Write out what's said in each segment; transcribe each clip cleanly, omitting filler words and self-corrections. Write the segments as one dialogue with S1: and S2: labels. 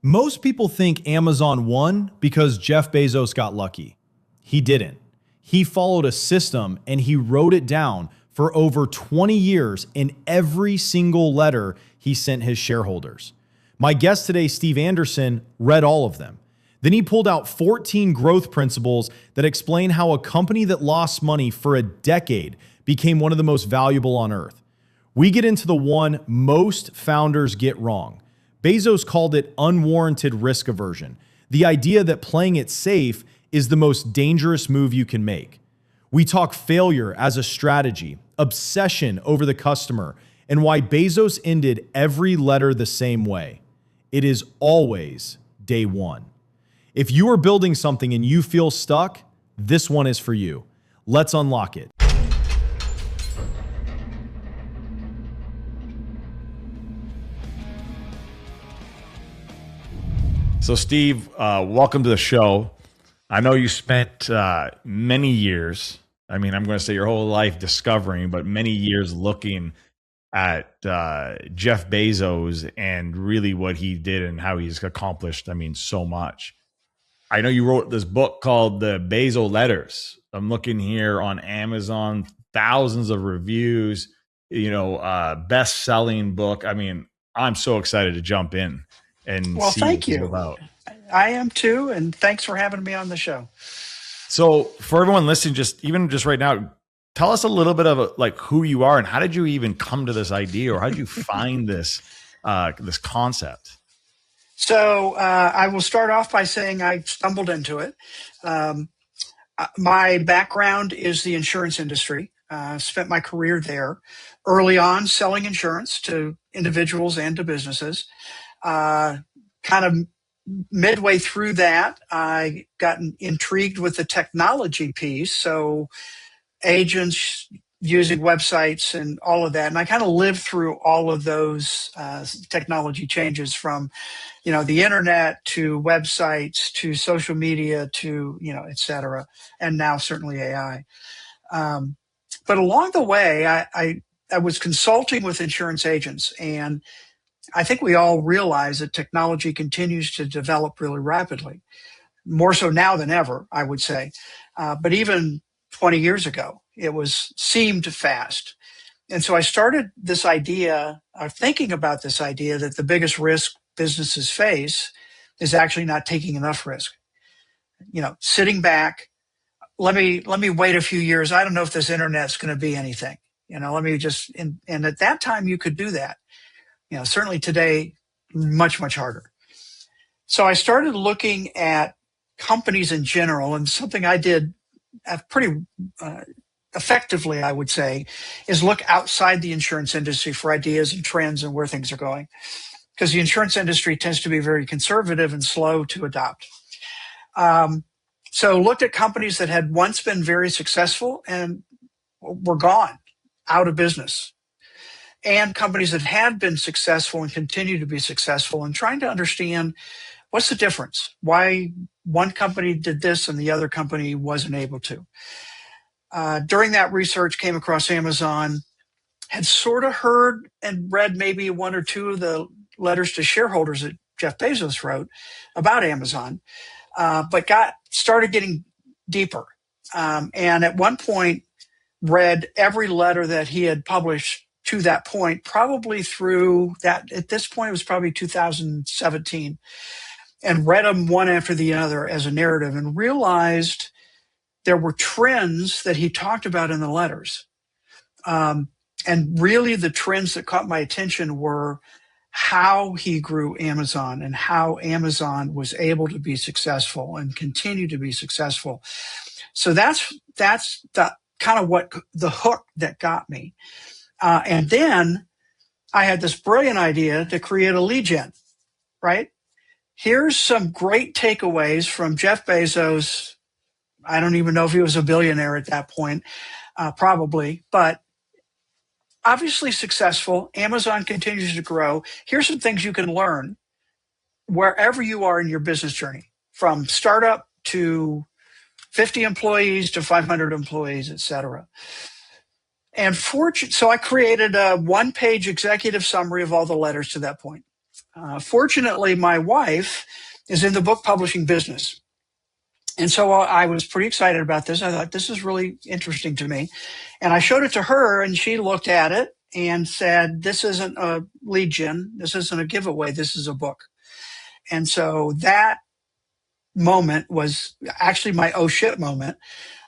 S1: Most people think Amazon won because Jeff Bezos got lucky. He didn't. He followed a system and he wrote it down for over 20 years in every single letter he sent his shareholders. My guest today, Steve Anderson, read all of them. Then he pulled out 14 growth principles that explain how a company that lost money for a decade became one of the most valuable on earth. We get into the one most founders get wrong. Bezos called it unwarranted risk aversion, the idea that playing it safe is the most dangerous move you can make. We talk failure as a strategy, obsession over the customer, and why Bezos ended every letter the same way. It is always day one. If you are building something and you feel stuck, this one is for you. Let's unlock it. So Steve, welcome to the show. I know you spent many years, I'm going to say your whole life discovering, but many years looking at Jeff Bezos and really what he did and how he's accomplished, so much. I know you wrote this book called The Bezos Letters. I'm looking here on Amazon, thousands of reviews, best-selling book. I'm so excited to jump in and
S2: well,
S1: see
S2: thank
S1: what
S2: you.
S1: it's about.
S2: I am too, and thanks for having me on the show.
S1: So for everyone listening, just right now, tell us a little bit of who you are and how did you even come to this idea, or how did you find this this concept?
S2: So I will start off by saying I stumbled into it. My background is the insurance industry. Spent my career there early on selling insurance to individuals and to businesses. Kind of midway through that, I got intrigued with the technology piece. So agents using websites and all of that. And I kind of lived through all of those technology changes from, the internet to websites to social media to, et cetera. And now certainly AI. But along the way, I was consulting with insurance agents, and I think we all realize that technology continues to develop really rapidly, more so now than ever, I would say. But even 20 years ago, it seemed fast. And so I started this idea, thinking about this idea that the biggest risk businesses face is actually not taking enough risk. Sitting back, let me wait a few years. I don't know if this internet's going to be anything. Let me just, and at that time you could do that. Certainly today, much, much harder. So I started looking at companies in general, and something I did pretty effectively, I would say, is look outside the insurance industry for ideas and trends and where things are going. Because the insurance industry tends to be very conservative and slow to adopt. So looked at companies that had once been very successful and were gone, out of business. And companies that had been successful and continue to be successful, and trying to understand what's the difference, why one company did this and the other company wasn't able to. During that research, came across Amazon, had sort of heard and read maybe one or two of the letters to shareholders that Jeff Bezos wrote about Amazon, but started getting deeper. And at one point, read every letter that he had published to that point, probably through that, at this point, it was probably 2017, and read them one after the other as a narrative, and realized there were trends that he talked about in the letters. And really the trends that caught my attention were how he grew Amazon and how Amazon was able to be successful and continue to be successful. So that's the kind of what the hook that got me. And then I had this brilliant idea to create a lead gen, right? Here's some great takeaways from Jeff Bezos. I don't even know if he was a billionaire at that point, probably, but obviously successful. Amazon continues to grow. Here's some things you can learn wherever you are in your business journey, from startup to 50 employees to 500 employees, et cetera. And so I created a one-page executive summary of all the letters to that point. Fortunately, my wife is in the book publishing business. And so I was pretty excited about this. I thought, this is really interesting to me. And I showed it to her, and she looked at it and said, this isn't a lead gen. This isn't a giveaway. This is a book. And so that moment was actually my oh shit moment,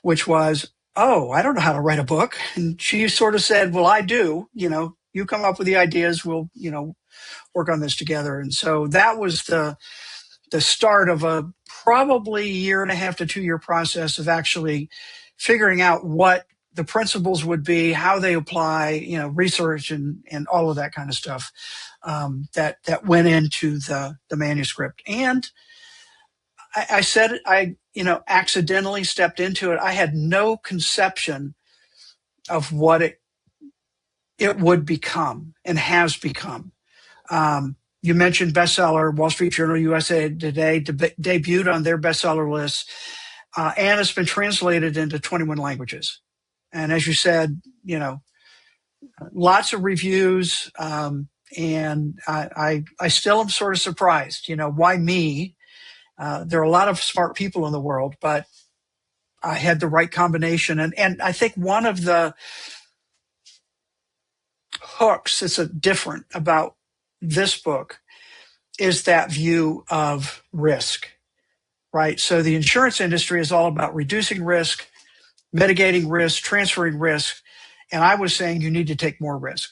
S2: which was, oh, I don't know how to write a book. And she sort of said, well, I do. You come up with the ideas. We'll, work on this together. And so that was the start of a probably 1.5 to 2 year process of actually figuring out what the principles would be, how they apply, research and all of that kind of stuff that went into the manuscript. And I said I accidentally stepped into it. I had no conception of what it would become and has become. You mentioned bestseller, Wall Street Journal, USA Today debuted on their bestseller list, and it's been translated into 21 languages. And as you said, lots of reviews, and I still am sort of surprised. Why me? There are a lot of smart people in the world, but I had the right combination. And I think one of the hooks that's different about this book is that view of risk, right? So the insurance industry is all about reducing risk, mitigating risk, transferring risk. And I was saying you need to take more risk.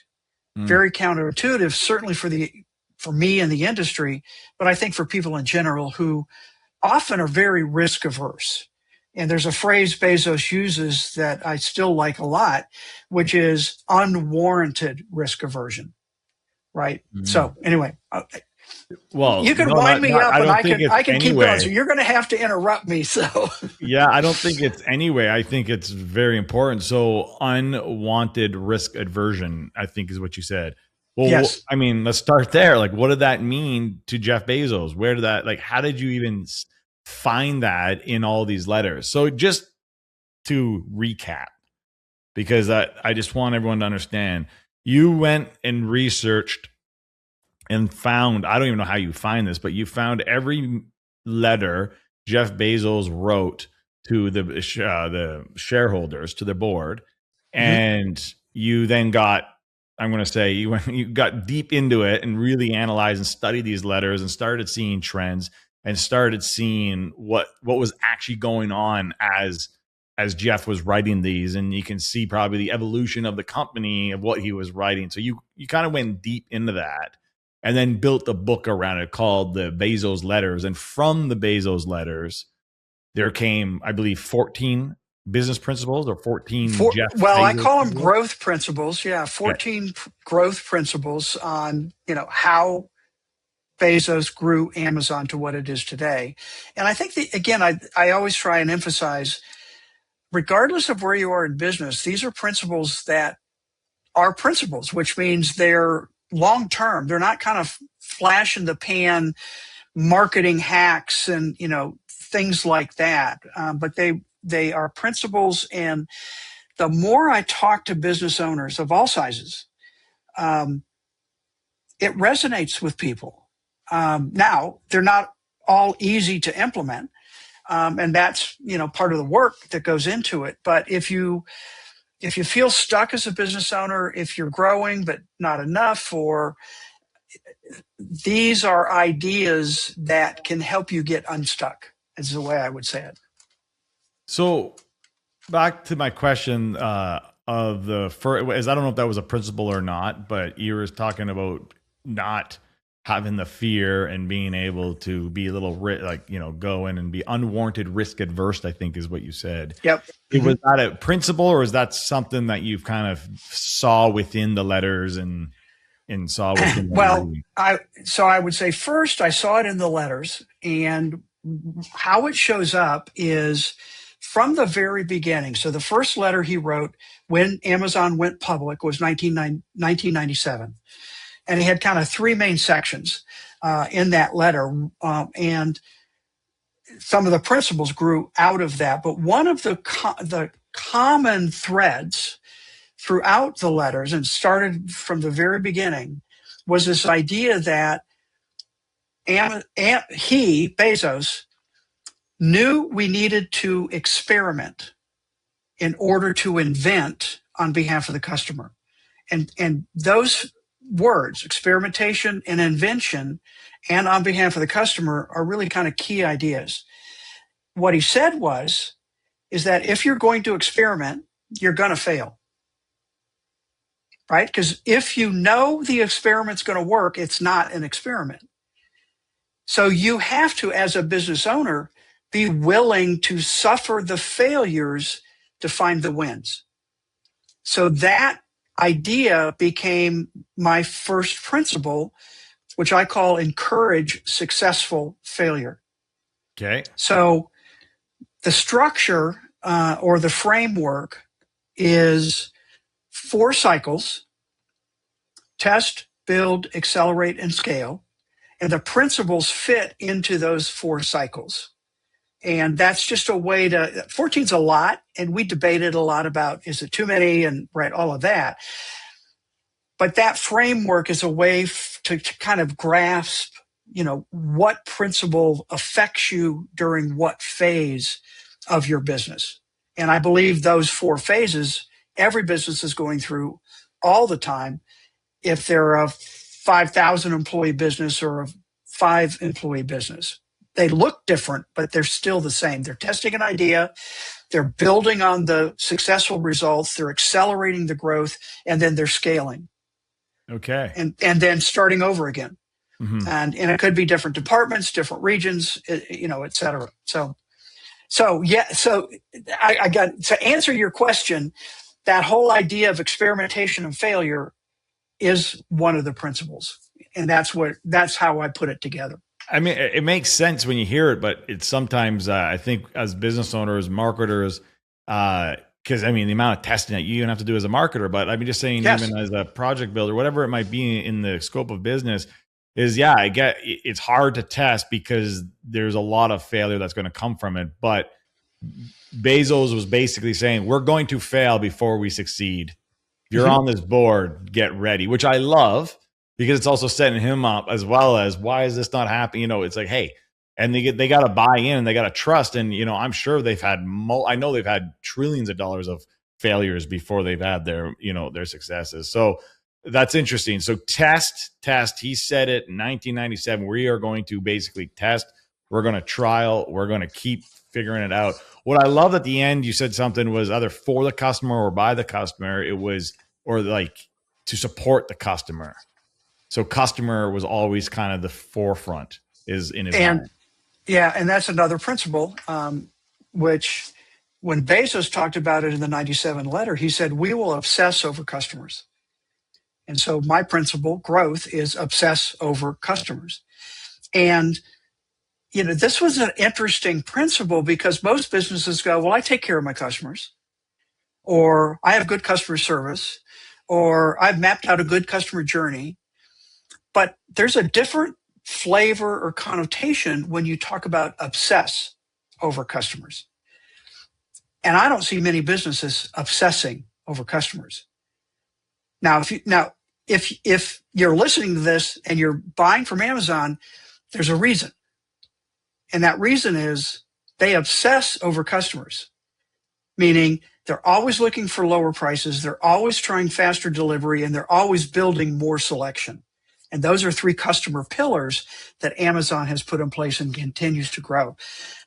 S2: Very counterintuitive, certainly for me in the industry, but I think for people in general who often are very risk averse. And there's a phrase Bezos uses that I still like a lot, which is unwarranted risk aversion, right? So anyway,
S3: well,
S2: you can wind me up, and I can keep going. So you're going to have to interrupt me. So
S3: yeah, I don't think it's anyway. I think it's very important. So unwanted risk aversion, I think, is what you said. Well,
S2: yes.
S3: I mean, let's start there. Like, what did that mean to Jeff Bezos? Where did that, like, how did you even find that in all these letters? So just to recap, because I just want everyone to understand, you went and researched and found, I don't even know how you find this, but you found every letter Jeff Bezos wrote to the shareholders, to the board, and you then got, I'm going to say, you got deep into it and really analyzed and studied these letters and started seeing trends and started seeing what was actually going on as Jeff was writing these, and you can see probably the evolution of the company of what he was writing. So you kind of went deep into that, and then built a book around it called the Bezos Letters. And from the Bezos Letters, there came, I believe, 14 business principles or 14 Jeff
S2: Bezos I call them
S3: principles?
S2: Growth principles. Yeah, 14 growth principles on, how Bezos grew Amazon to what it is today. And I think again, I always try and emphasize, regardless of where you are in business, these are principles that are principles, which means they're long term. They're not kind of flash in the pan marketing hacks and things like that. But they are principles. And the more I talk to business owners of all sizes, it resonates with people. Now they're not all easy to implement, and that's part of the work that goes into it. But if you feel stuck as a business owner, if you're growing but not enough, or these are ideas that can help you get unstuck, is the way I would say it.
S3: So back to my question of the first, as I don't know if that was a principle or not, but you were talking about not having the fear and being able to be a little go in and be unwarranted risk adverse, I think is what you said.
S2: Yep.
S3: Was that a principle, or is that something that you've kind of saw within the letters and saw within the
S2: well, I would say first I saw it in the letters, and how it shows up is from the very beginning. So the first letter he wrote when Amazon went public was 1997. And he had kind of three main sections in that letter. And some of the principles grew out of that. But one of the common threads throughout the letters, and started from the very beginning, was this idea that Bezos, knew we needed to experiment in order to invent on behalf of the customer. And those words, experimentation and invention, and on behalf of the customer, are really kind of key ideas. What he said is that if you're going to experiment, you're going to fail, right? Because if you know the experiment's going to work, it's not an experiment. So you have to, as a business owner, be willing to suffer the failures to find the wins. So that idea became my first principle, which I call encourage successful failure.
S3: Okay.
S2: So the structure or the framework is 4 cycles: test, build, accelerate, and scale. And the principles fit into those 4 cycles. And that's just a way to, 14's a lot, and we debated a lot about, is it too many, and right, all of that. But that framework is a way to kind of grasp, what principle affects you during what phase of your business. And I believe those 4 phases, every business is going through all the time. If they're a 5,000 employee business or a 5 employee business, they look different, but they're still the same. They're testing an idea, they're building on the successful results, they're accelerating the growth, and then they're scaling.
S3: Okay.
S2: And then starting over again.
S3: Mm-hmm.
S2: And it could be different departments, different regions, et cetera. So I got to answer your question. That whole idea of experimentation and failure is one of the principles. And that's how I put it together.
S3: I mean, it makes sense when you hear it, but it's sometimes, I think as business owners, marketers, because I mean, the amount of testing that you even have to do as a marketer, but I mean, just saying,
S2: Yes.
S3: even as a project builder, whatever it might be in the scope of business, is I get it's hard to test because there's a lot of failure that's going to come from it. But Bezos was basically saying, we're going to fail before we succeed. If you're on this board, get ready, which I love because it's also setting him up as well as, why is this not happening? It's like, hey, and they got to buy in and they got to trust. And, I'm sure they've had, I know they've had trillions of dollars of failures before they've had their, their successes. So that's interesting. So test. He said it in 1997. We are going to basically test. We're going to trial. We're going to keep figuring it out. What I love at the end, you said something was either for the customer or by the customer. It was, or like to support the customer. So customer was always kind of the forefront is in his mind.
S2: Yeah. And that's another principle, which when Bezos talked about it in the 97 letter, he said, we will obsess over customers. And so my principle, growth, is obsess over customers. And, this was an interesting principle because most businesses go, well, I take care of my customers, or I have good customer service, or I've mapped out a good customer journey. But there's a different flavor or connotation when you talk about obsess over customers. And I don't see many businesses obsessing over customers. Now, if you're listening to this and you're buying from Amazon, there's a reason. And that reason is they obsess over customers, meaning they're always looking for lower prices, they're always trying faster delivery, and they're always building more selection. And those are 3 customer pillars that Amazon has put in place and continues to grow.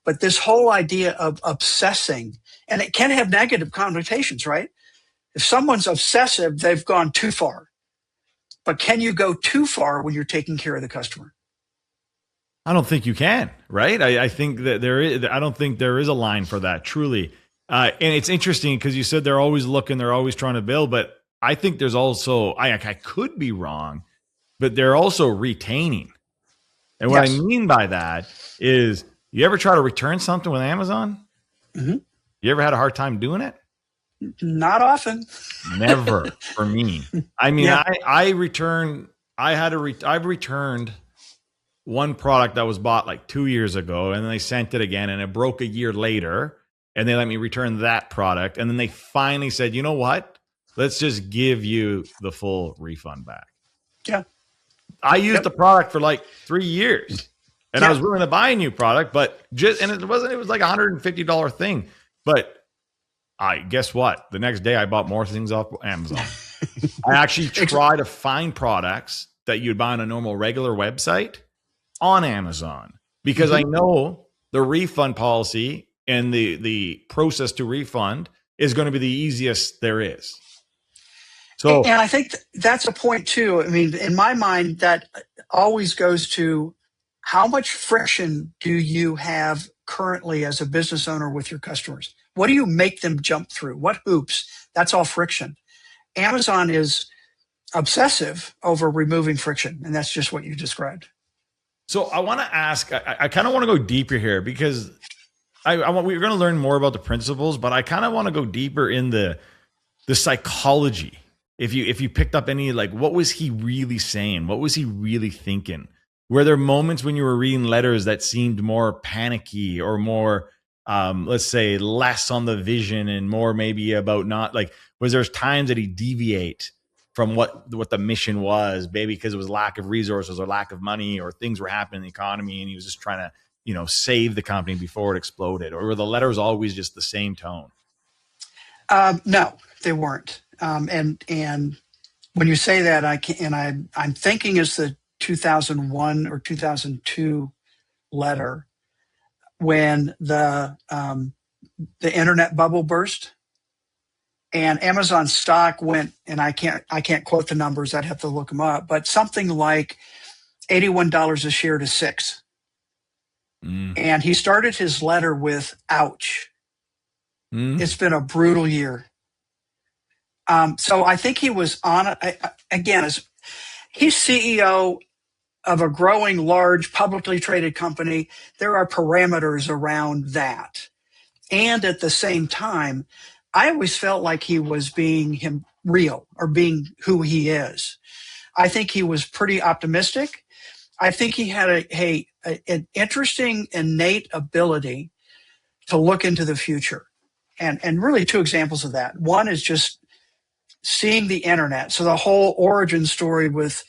S2: But this whole idea of obsessing, and it can have negative connotations, right? If someone's obsessive, they've gone too far. But can you go too far when you're taking care of the customer?
S3: I don't think you can, right? I think that I don't think there is a line for that, truly. And it's interesting because you said they're always looking, they're always trying to build, but I think there's also, I could be wrong, but they're also retaining. And what I mean by that is, you ever try to return something with Amazon?
S2: Mm-hmm.
S3: You ever had a hard time doing it?
S2: Not often.
S3: Never for me. I mean, I've returned one product that was bought like 2 years ago, and then they sent it again and it broke a year later, and they let me return that product. And then they finally said, you know what? Let's just give you the full refund back.
S2: Yeah.
S3: I used the product for like 3 years, and I was willing to buy a new product, but it was like $150 thing. But guess what? The next day I bought more things off Amazon. I actually try to find products that you'd buy on a normal regular website on Amazon, because I know the refund policy and the process to refund is going to be the easiest there is. So,
S2: and I think that's a point too. I mean, in my mind, that always goes to how much friction do you have currently as a business owner with your customers? What do you make them jump through? What hoops? That's all friction. Amazon is obsessive over removing friction, and that's just what you described.
S3: So I want to ask, I kind of want to go deeper here, because we're going to learn more about the principles, but I kind of want to go deeper in the psychology. If you picked up any, like, what was he really saying? What was he really thinking? Were there moments when you were reading letters that seemed more panicky or more, let's say, less on the vision and more maybe about not, like, was there times that he deviate from what the mission was, maybe because it was lack of resources or lack of money or things were happening in the economy and he was just trying to, save the company before it exploded? Or were the letters always just the same tone?
S2: No, they weren't. And when you say that, I'm thinking it's the 2001 or 2002 letter when the internet bubble burst and Amazon stock went, and I can't quote the numbers. I'd have to look them up, but something like $81 a share to $6. And he started his letter with, ouch. It's been a brutal year. So I think he was on it. Again, he's CEO of a growing, large, publicly traded company. There are parameters around that. And at the same time, I always felt like he was being real, or being who he is. I think he was pretty optimistic. I think he had an interesting innate ability to look into the future. And really two examples of that. One is just seeing the internet. So the whole origin story with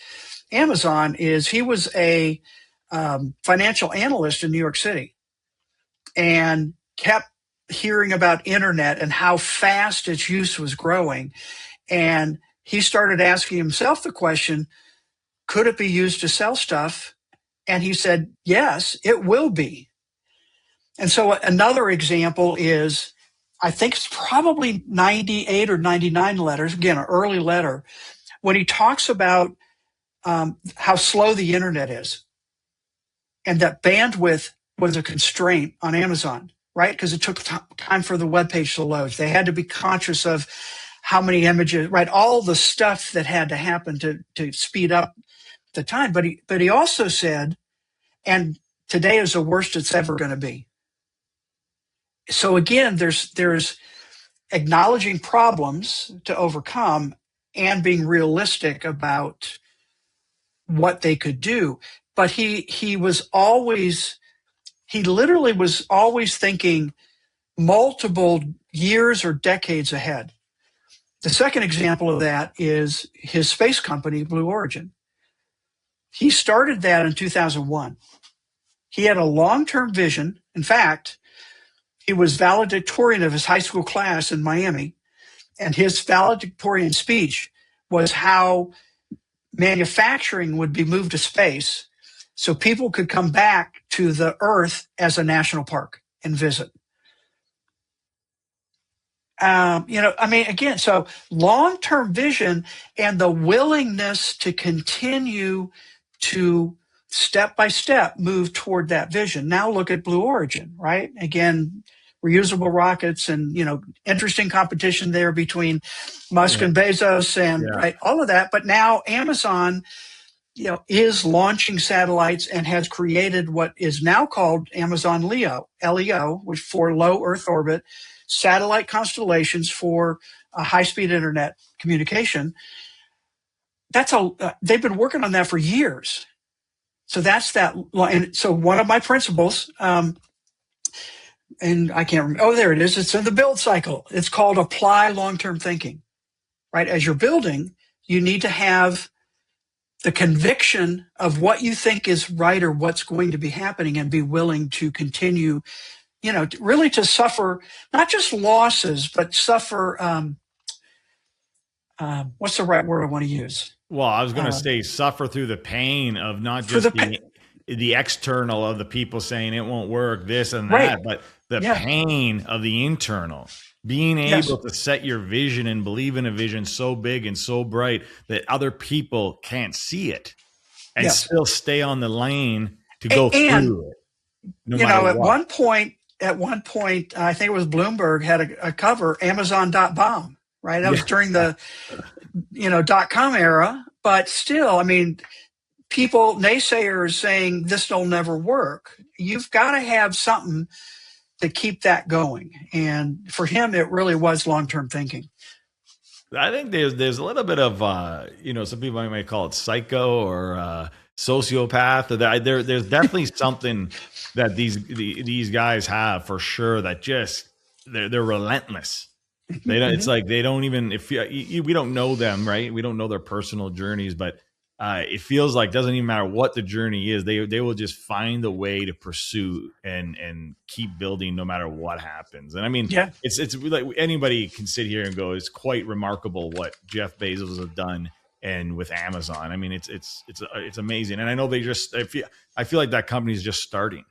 S2: Amazon is he was a financial analyst in New York City and kept hearing about internet and how fast its use was growing. And he started asking himself the question, could it be used to sell stuff? And he said, yes, it will be. And so another example is, I think it's probably 98 or 99 letters, again, an early letter, when he talks about how slow the internet is and that bandwidth was a constraint on Amazon, right? Because it took time for the web page to load. They had to be conscious of how many images, right? All the stuff that had to happen to speed up the time. But he also said, and today is the worst it's ever going to be. So again, there's acknowledging problems to overcome and being realistic about what they could do. But he literally was always thinking multiple years or decades ahead. The second example of that is his space company, Blue Origin. He started that in 2001. He had a long-term vision. In fact, he was valedictorian of his high school class in Miami, and his valedictorian speech was how manufacturing would be moved to space so people could come back to the Earth as a national park and visit. Again, so long-term vision and the willingness to continue to step by step move toward that vision. Now look at Blue Origin, right? Again, reusable rockets and, interesting competition there between Musk and Bezos and right, all of that. But now Amazon, is launching satellites and has created what is now called Amazon LEO, LEO, which for low Earth orbit satellite constellations for high-speed internet communication. They've been working on that for years. So that's that. And so one of my principles, and I can't remember. Oh, there it is. It's in the build cycle. It's called apply long-term thinking, right? As you're building, you need to have the conviction of what you think is right or what's going to be happening, and be willing to continue, really to suffer, not just losses, but suffer, what's the right word I want to use?
S3: Well, I was going to say suffer through the pain of not
S2: For
S3: just
S2: the
S3: the external of the people saying it won't work, this and
S2: Right.
S3: that, but the
S2: Yeah.
S3: pain of the internal. Being
S2: Yes.
S3: able to set your vision and believe in a vision so big and so bright that other people can't see it, and
S2: Yes.
S3: still stay on the lane to go
S2: And,
S3: through it. No matter
S2: at
S3: what.
S2: one point, I think it was Bloomberg had a cover, Amazon.bomb, right? That was during the, .com era, but still, I mean, people, naysayers saying this will never work. You've got to have something to keep that going. And for him, it really was long-term thinking.
S3: I think there's a little bit of some people might call it psycho or sociopath. There's definitely something that these guys have for sure, that just they're relentless. They don't. It's like they don't even. If we don't know them, right? We don't know their personal journeys, but it feels like doesn't even matter what the journey is. They will just find a way to pursue and keep building no matter what happens. And I mean,
S2: Yeah.
S3: it's like anybody can sit here and go, it's quite remarkable what Jeff Bezos has done, and with Amazon. I mean, it's amazing. And I know I feel like that company is just starting.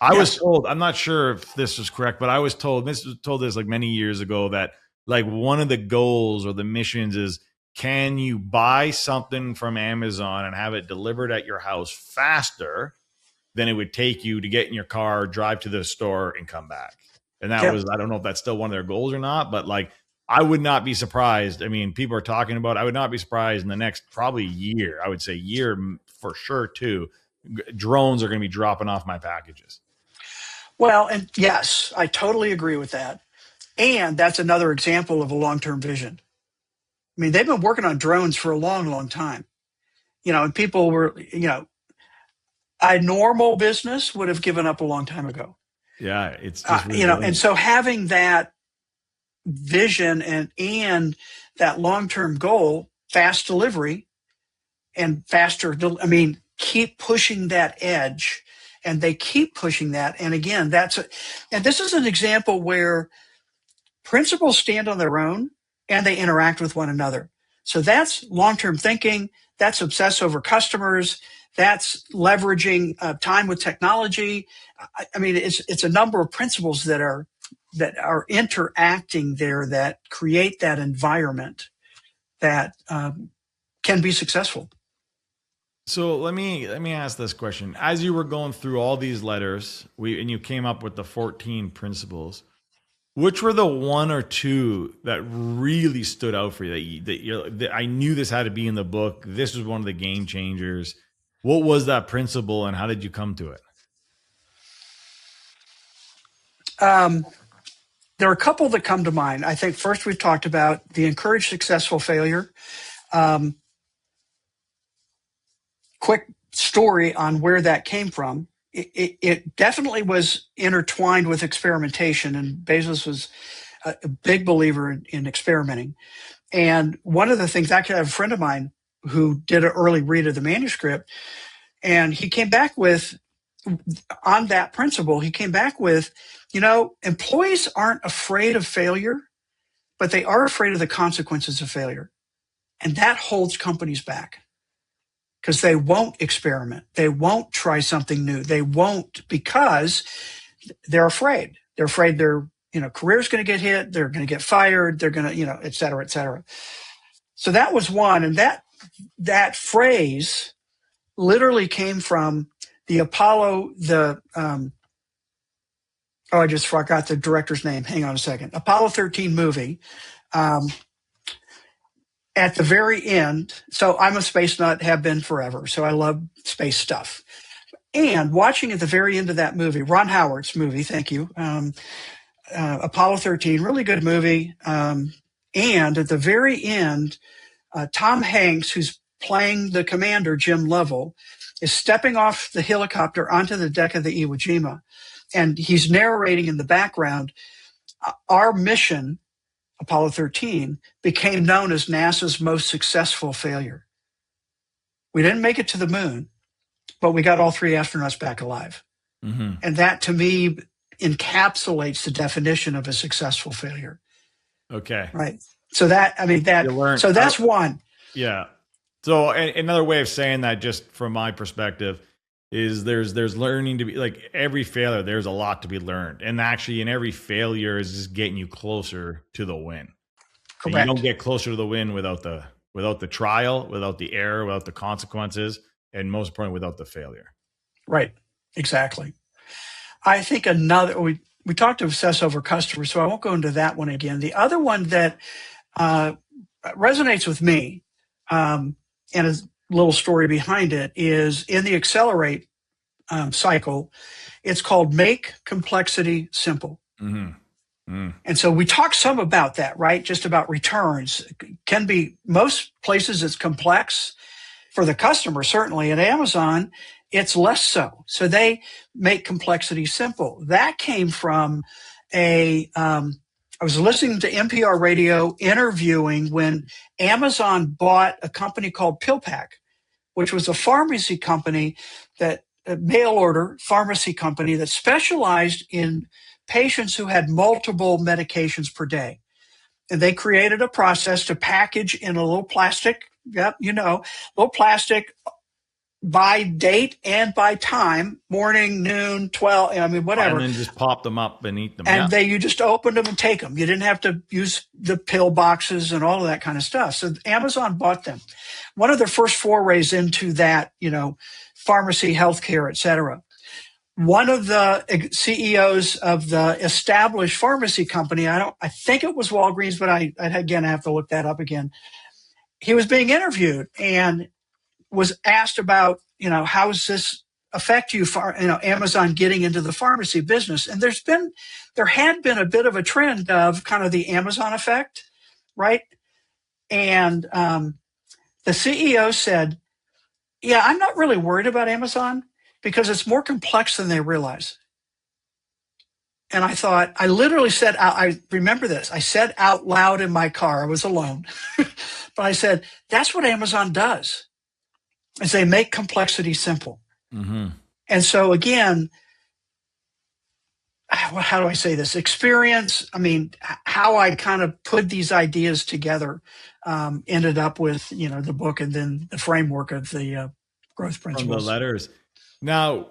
S3: I was told, I'm not sure if this is correct, but I was told this like many years ago, that like one of the goals or the missions is, can you buy something from Amazon and have it delivered at your house faster than it would take you to get in your car, drive to the store, and come back? And that was, I don't know if that's still one of their goals or not, but like, I would not be surprised. I mean, people are talking about, I would not be surprised in the next probably year, I would say year for sure too, drones are going to be dropping off my packages.
S2: Well, and yes, I totally agree with that. And that's another example of a long-term vision. I mean, they've been working on drones for a long, long time. And people were, a normal business would have given up a long time ago.
S3: Yeah, it's just really
S2: and so having that vision and that long-term goal, fast delivery and faster, keep pushing that edge, and they keep pushing that. And again, and this is an example where principles stand on their own and they interact with one another. So that's long-term thinking. That's obsess over customers. That's leveraging time with technology. I mean, it's a number of principles that are interacting there, that create that environment that can be successful.
S3: So let me ask this question. As you were going through all these letters, and you came up with the 14 principles, which were the one or two that really stood out for you, that I knew this had to be in the book? This was one of the game changers. What was that principle, and how did you come to it?
S2: There are a couple that come to mind. I think first we've talked about the encourage successful failure. Quick story on where that came from. It definitely was intertwined with experimentation, and Bezos was a big believer in experimenting. And one of the things, actually, I have a friend of mine who did an early read of the manuscript, and he came back with, on that principle, he came back with, employees aren't afraid of failure, but they are afraid of the consequences of failure. And that holds companies back, because they won't experiment. They won't try something new. They won't, because they're afraid. They're afraid their career's going to get hit. They're going to get fired. They're going to, et cetera, et cetera. So that was one. And that phrase literally came from the Apollo, I just forgot the director's name. Hang on a second. Apollo 13 movie. At the very end, so I'm a space nut, have been forever, so I love space stuff. And watching at the very end of that movie, Ron Howard's movie, thank you, Apollo 13, really good movie. And at the very end, Tom Hanks, who's playing the commander, Jim Lovell, is stepping off the helicopter onto the deck of the Iwo Jima. And he's narrating in the background, our mission, Apollo 13, became known as NASA's most successful failure. We didn't make it to the moon, but we got all 3 astronauts back alive.
S3: Mm-hmm.
S2: And that, to me, encapsulates the definition of a successful failure.
S3: Okay.
S2: Right. So that, I mean, so that's one.
S3: Yeah. So another way of saying that, just from my perspective, is there's learning to be, like, every failure, there's a lot to be learned. And actually in every failure is just getting you closer to the win.
S2: Correct.
S3: And you don't get closer to the win without the trial, without the error, without the consequences, and most importantly, without the failure.
S2: Right. Exactly. I think we talked to Obsess over customers, so I won't go into that one again. The other one that resonates with me, and a little story behind it, is in the Accelerate cycle. It's called Make Complexity Simple.
S3: Mm-hmm. Mm.
S2: And so we talked some about that, right? Just about returns. Can be, most places it's complex for the customer, certainly. At Amazon, it's less so. So they make complexity simple. That came from I was listening to NPR radio interviewing when Amazon bought a company called PillPack, which was a pharmacy company a mail order pharmacy company that specialized in patients who had multiple medications per day. And they created a process to package in a little plastic, little plastic, by date and by time, morning, noon, 12, whatever.
S3: And then just pop them up and eat them.
S2: And you just opened them and take them. You didn't have to use the pill boxes and all of that kind of stuff. So Amazon bought them. One of their first forays into that, pharmacy, healthcare, et cetera. One of the CEOs of the established pharmacy company, I think it was Walgreens, but I have to look that up again. He was being interviewed and was asked about, how does this affect you, Amazon getting into the pharmacy business? And there had been a bit of a trend of kind of the Amazon effect, right? And the CEO said, yeah, I'm not really worried about Amazon because it's more complex than they realize. And I thought, I literally said, I remember this. I said out loud in my car, I was alone, but I said, that's what Amazon does, is they make complexity simple.
S3: Mm-hmm.
S2: And so again, how do I say this? Experience, how I kind of put these ideas together, ended up with, the book and then the framework of the growth principles.
S3: From the letters. Now,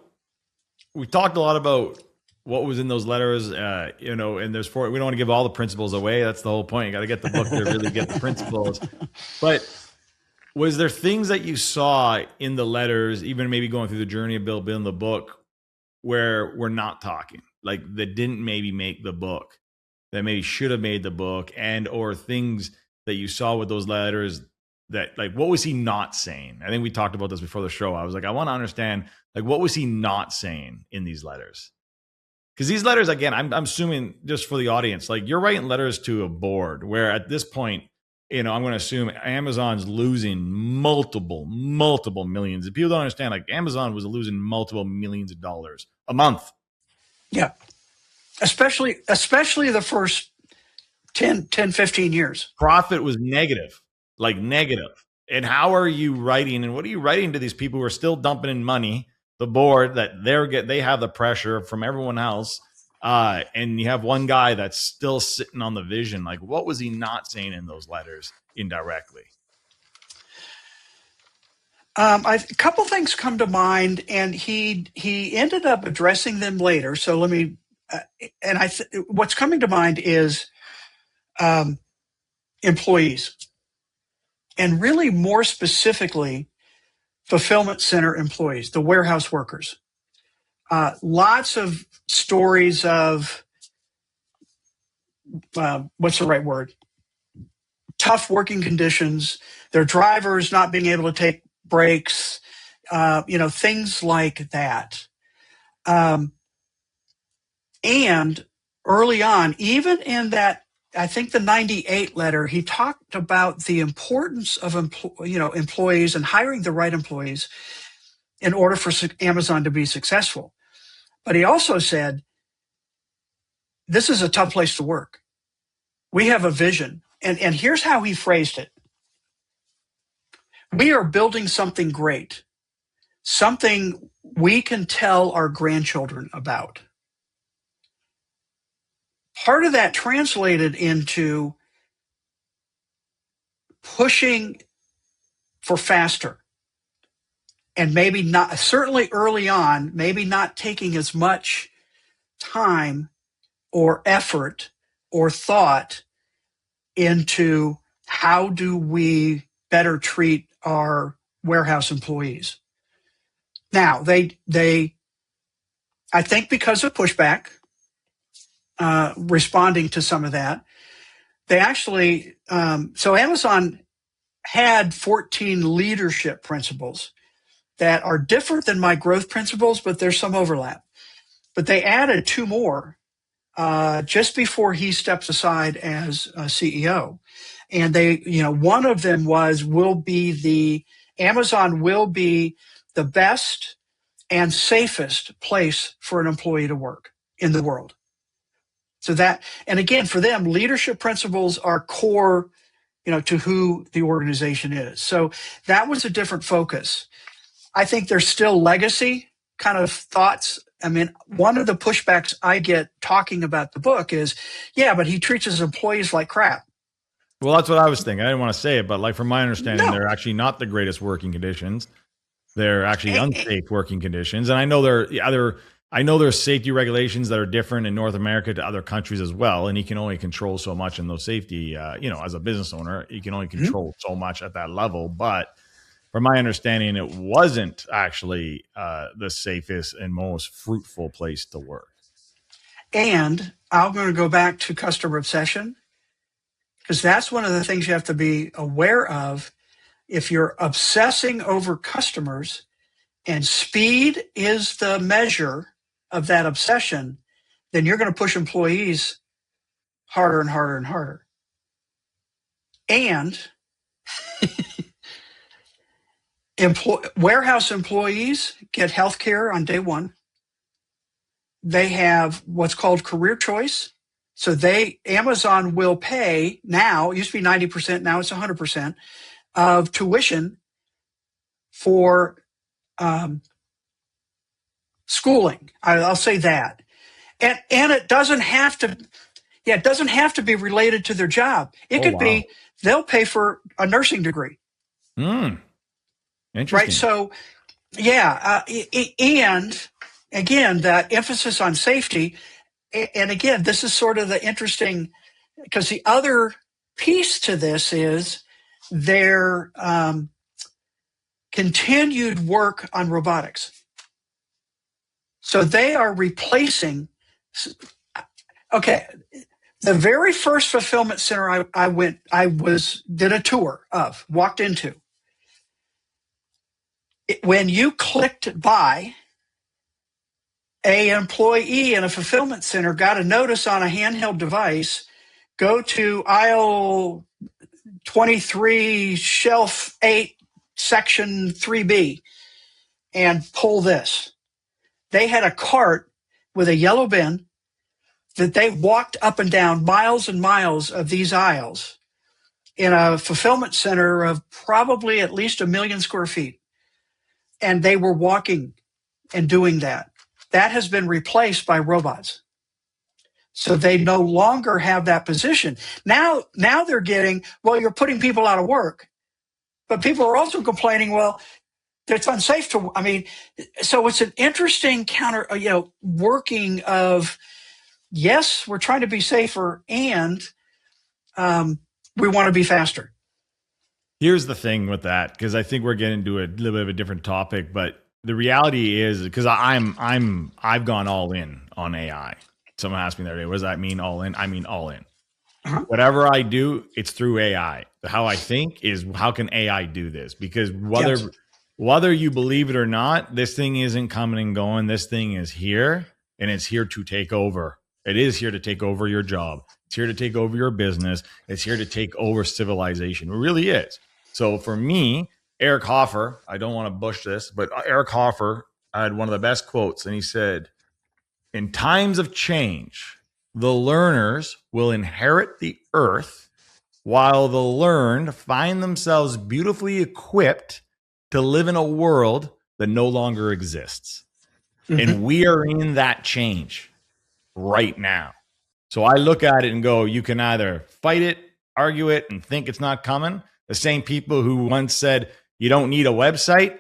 S3: we talked a lot about what was in those letters, and we don't want to give all the principles away. That's the whole point. You got to get the book to really get the principles. But was there things that you saw in the letters, even maybe going through the journey of building the book, where we're not talking, like that didn't maybe make the book, that maybe should have made the book, and or things that you saw with those letters that, like, what was he not saying? I think we talked about this before the show. I was like, I want to understand, like, what was he not saying in these letters? Because these letters, again, I'm assuming, just for the audience, like, you're writing letters to a board where at this point, I'm going to assume Amazon's losing multiple millions. If people don't understand, like, Amazon was losing multiple millions of dollars a month.
S2: Yeah. Especially the first 10, 15 years.
S3: Profit was negative. And how are you writing, and what are you writing to these people who are still dumping in money, the board, that they have the pressure from everyone else, and you have one guy that's still sitting on the vision? Like, what was he not saying in those letters indirectly?
S2: A couple things come to mind, and he ended up addressing them later. So let me, what's coming to mind is employees, and really more specifically, fulfillment center employees, the warehouse workers. Lots of stories of, what's the right word? Tough working conditions, their drivers not being able to take breaks, things like that. And early on, even in that, I think the 98 letter, he talked about the importance of employees and hiring the right employees in order for Amazon to be successful. But he also said, this is a tough place to work. We have a vision. And here's how he phrased it. we are building something great, something we can tell our grandchildren about. Part of that translated into pushing for faster, and maybe not, certainly early on, maybe not taking as much time or effort or thought into how do we better treat our warehouse employees. Now, I think because of pushback, responding to some of that, they actually, so Amazon had 14 leadership principles that are different than my growth principles, but there's some overlap. But they added 2 more just before he steps aside as CEO. And they, one of them was, Amazon will be the best and safest place for an employee to work in the world. So that, and again, for them, leadership principles are core, to who the organization is. So that was a different focus. I think there's still legacy kind of thoughts. I mean, one of the pushbacks I get talking about the book is, yeah, but he treats his employees like crap.
S3: Well, that's what I was thinking. I didn't want to say it, but like from my understanding, they're actually not the greatest working conditions. They're actually unsafe working conditions. And I know there's safety regulations that are different in North America to other countries as well. And he can only control so much in those safety, as a business owner, he can only control so much at that level. But from my understanding, it wasn't actually the safest and most fruitful place to work.
S2: And I'm going to go back to customer obsession, because that's one of the things you have to be aware of. If you're obsessing over customers and speed is the measure of that obsession, then you're going to push employees harder and harder and harder. And warehouse employees get health care on day one. They have what's called career choice. So Amazon will pay now, it used to be 90%, now it's 100% of tuition for schooling. I'll say that. And it doesn't have to be related to their job. It could be, they'll pay for a nursing degree.
S3: Interesting.
S2: Right. So, yeah. And again, that emphasis on safety. And again, this is sort of the interesting, because the other piece to this is their continued work on robotics. So they are replacing. Okay, the very first fulfillment center did a tour of, walked into. When you clicked buy, a employee in a fulfillment center got a notice on a handheld device, go to aisle 23, shelf 8, section 3B, and pull this. They had a cart with a yellow bin that they walked up and down miles and miles of these aisles in a fulfillment center of probably at least 1 million square feet. And they were walking and doing that. That has been replaced by robots. So they no longer have that position. Now they're getting, well, you're putting people out of work. But people are also complaining, well, it's unsafe to, so it's an interesting working of, yes, we're trying to be safer, and we want to be faster.
S3: Here's the thing with that, because I think we're getting into a little bit of a different topic, but the reality is, because I've gone all in on AI. Someone asked me the other day, what does that mean, all in? I mean all in. Uh-huh. Whatever I do, it's through AI. How I think is, how can AI do this? Because whether you believe it or not, this thing isn't coming and going. This thing is here, and it's here to take over. It is here to take over your job. It's here to take over your business. It's here to take over civilization. It really is. So for me, Eric Hoffer, I don't want to bush this, but Eric Hoffer had one of the best quotes, and he said, in times of change, the learners will inherit the earth while the learned find themselves beautifully equipped to live in a world that no longer exists. And we are in that change right now. So I look at it and go, you can either fight it, argue it, and think it's not coming. The same people who once said, you don't need a website.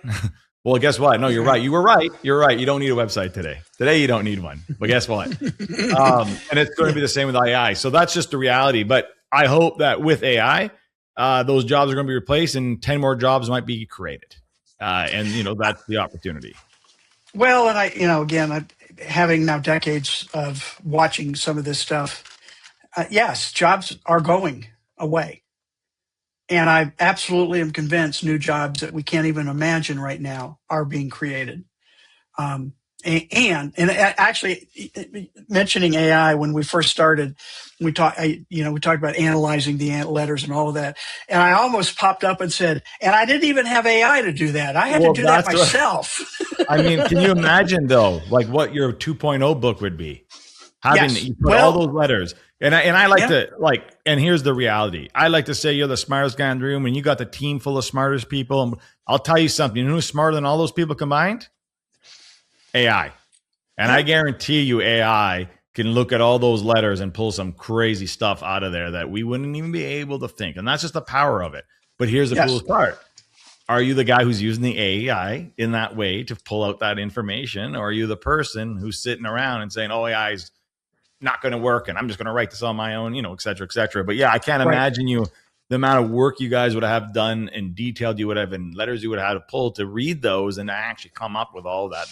S3: Well, guess what? No, you're right. You were right. You're right. You don't need a website today. Today, you don't need one. But guess what? And it's going to be the same with AI. So that's just the reality. But I hope that with AI, those jobs are going to be replaced and 10 more jobs might be created. And, that's the opportunity.
S2: Well, and again, having now decades of watching some of this stuff, yes, jobs are going away. And I absolutely am convinced new jobs that we can't even imagine right now are being created. And actually, mentioning AI, when we first started, we talked about analyzing the letters and all of that. And I almost popped up and said, and I didn't even have AI to do that. I had to do that myself.
S3: I mean, can you imagine though, like what your 2.0 book would be? Having you put all those letters. And I like to and here's the reality. I like to say you're the smartest guy in the room and you got the team full of smartest people. And I'll tell you something. You know who's smarter than all those people combined? AI. And I guarantee you AI can look at all those letters and pull some crazy stuff out of there that we wouldn't even be able to think. And that's just the power of it. But here's the coolest part. Are you the guy who's using the AI in that way to pull out that information? Or are you the person who's sitting around and saying, oh, AI is not going to work and I'm just going to write this on my own, et cetera, et cetera. But yeah, I can't imagine the amount of work you guys would have done and detailed you would have and letters you would have had to pull to read those and actually come up with all that.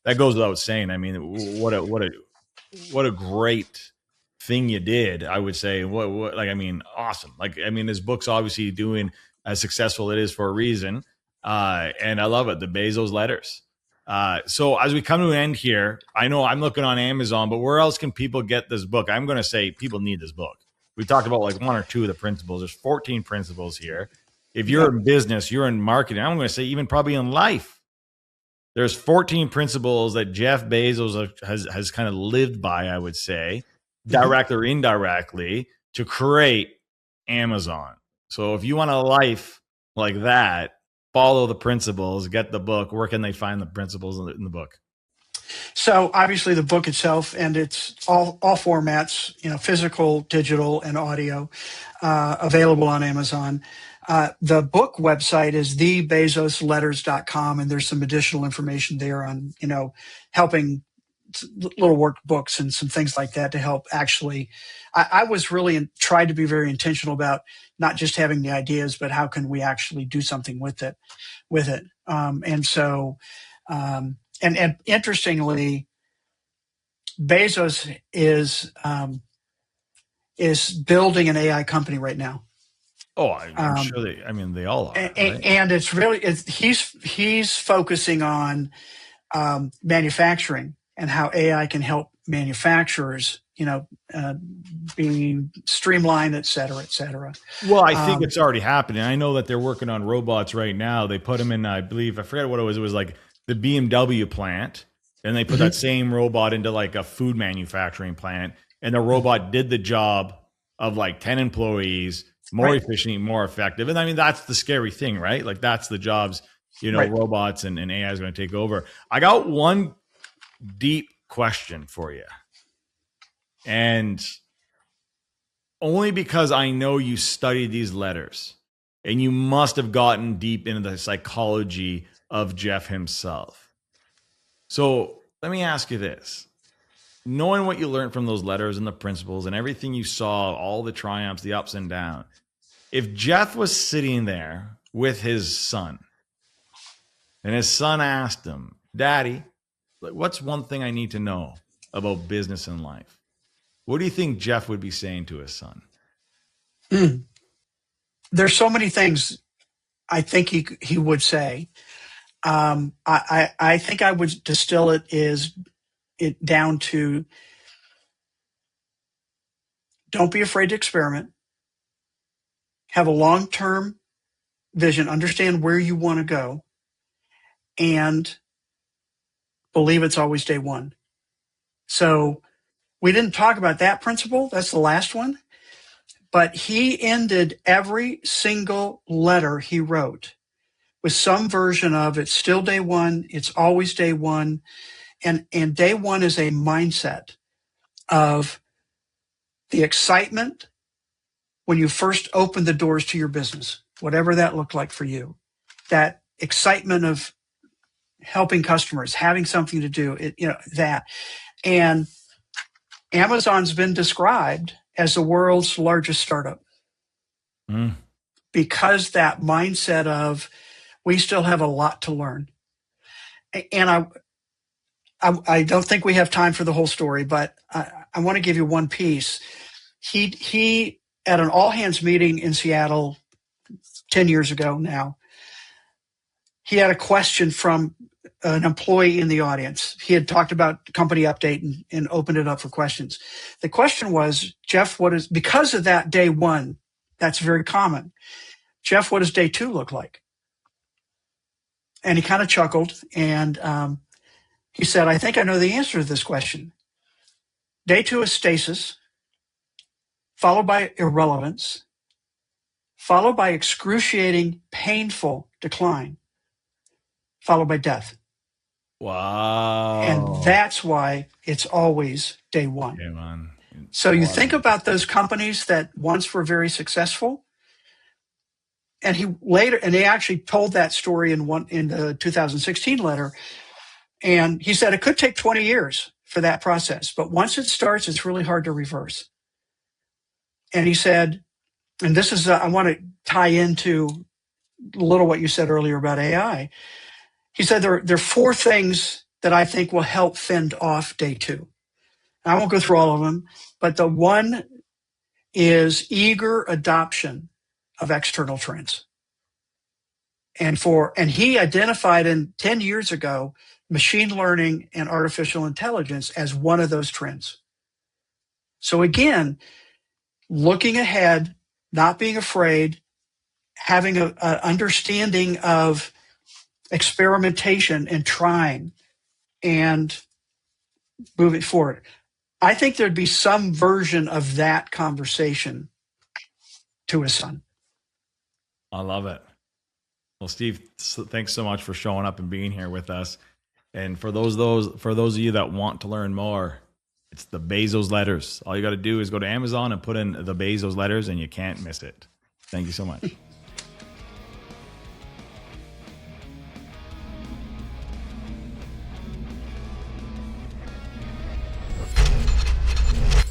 S3: That goes without saying. I mean, what a great thing you did, I would say. Awesome. This book's obviously doing as successful it is for a reason. And I love it. The Bezos letters. So as we come to an end here, I know I'm looking on Amazon, but where else can people get this book? I'm going to say people need this book. We talked about like one or two of the principles. There's 14 principles here. If you're in business, you're in marketing, I'm going to say even probably in life, there's 14 principles that Jeff Bezos has kind of lived by, I would say, directly or indirectly, to create Amazon. So if you want a life like that, follow the principles, get the book. Where can they find the principles in the book?
S2: So obviously the book itself, and it's all formats, physical, digital, and audio, available on Amazon. The book website is thebezosletters.com, and there's some additional information there on, helping little workbooks and some things like that to help actually. I was really tried to be very intentional about not just having the ideas, but how can we actually do something with it. And interestingly, Bezos is building an AI company right now.
S3: Oh, I'm sure they all are. Right?
S2: And it's really, he's focusing on manufacturing and how AI can help manufacturers, be streamlined, et cetera, et cetera.
S3: Well, I think it's already happening. I know that they're working on robots right now. They put them in, I believe, I forget what it was. It was like the BMW plant, and they put that same robot into like a food manufacturing plant, and the robot did the job of like 10 employees, more efficient, more effective. And I mean, that's the scary thing, right? Like that's the jobs, robots and AI is going to take over. I got one deep question for you. And only because I know you studied these letters and you must have gotten deep into the psychology of Jeff himself. So let me ask you this. Knowing what you learned from those letters and the principles and everything you saw, all the triumphs, the ups and downs, if Jeff was sitting there with his son and his son asked him, Daddy, what's one thing I need to know about business and life? What do you think Jeff would be saying to his son?
S2: There's so many things I think he would say. I think I would distill it down to don't be afraid to experiment. Have a long-term vision, understand where you want to go, and believe it's always day one. So we didn't talk about that principle. That's the last one. But he ended every single letter he wrote with some version of it's still day one, it's always day one. And day one is a mindset of the excitement when you first open the doors to your business, whatever that looked like for you. That excitement of helping customers, having something to do, that. And Amazon's been described as the world's largest startup because that mindset of we still have a lot to learn. And I don't think we have time for the whole story, but I want to give you one piece. He at an all hands meeting in Seattle 10 years ago now, he had a question from an employee in the audience. He had talked about company update and opened it up for questions. The question was, Jeff, because of that day one, that's very common. Jeff, what does day two look like? And he kind of chuckled and he said, I think I know the answer to this question. Day two is stasis, followed by irrelevance, followed by excruciating, painful decline, followed by death.
S3: Wow.
S2: And that's why it's always day one.
S3: Day one.
S2: So you think about those companies that once were very successful, and he actually told that story in the 2016 letter, and he said it could take 20 years for that process, but once it starts, it's really hard to reverse. And he said, and this is I want to tie into a little what you said earlier about AI. He said there are four things that I think will help fend off day two. I won't go through all of them, but the one is eager adoption of external trends. And he identified 10 years ago, machine learning and artificial intelligence as one of those trends. So again, looking ahead, not being afraid, having an understanding of experimentation and trying and moving forward. I think there'd be some version of that conversation to his son.
S3: I love it. Well, Steve, thanks so much for showing up and being here with us. And for those of you that want to learn more, it's the Bezos letters. All you got to do is go to Amazon and put in the Bezos letters, and you can't miss it. Thank you so much.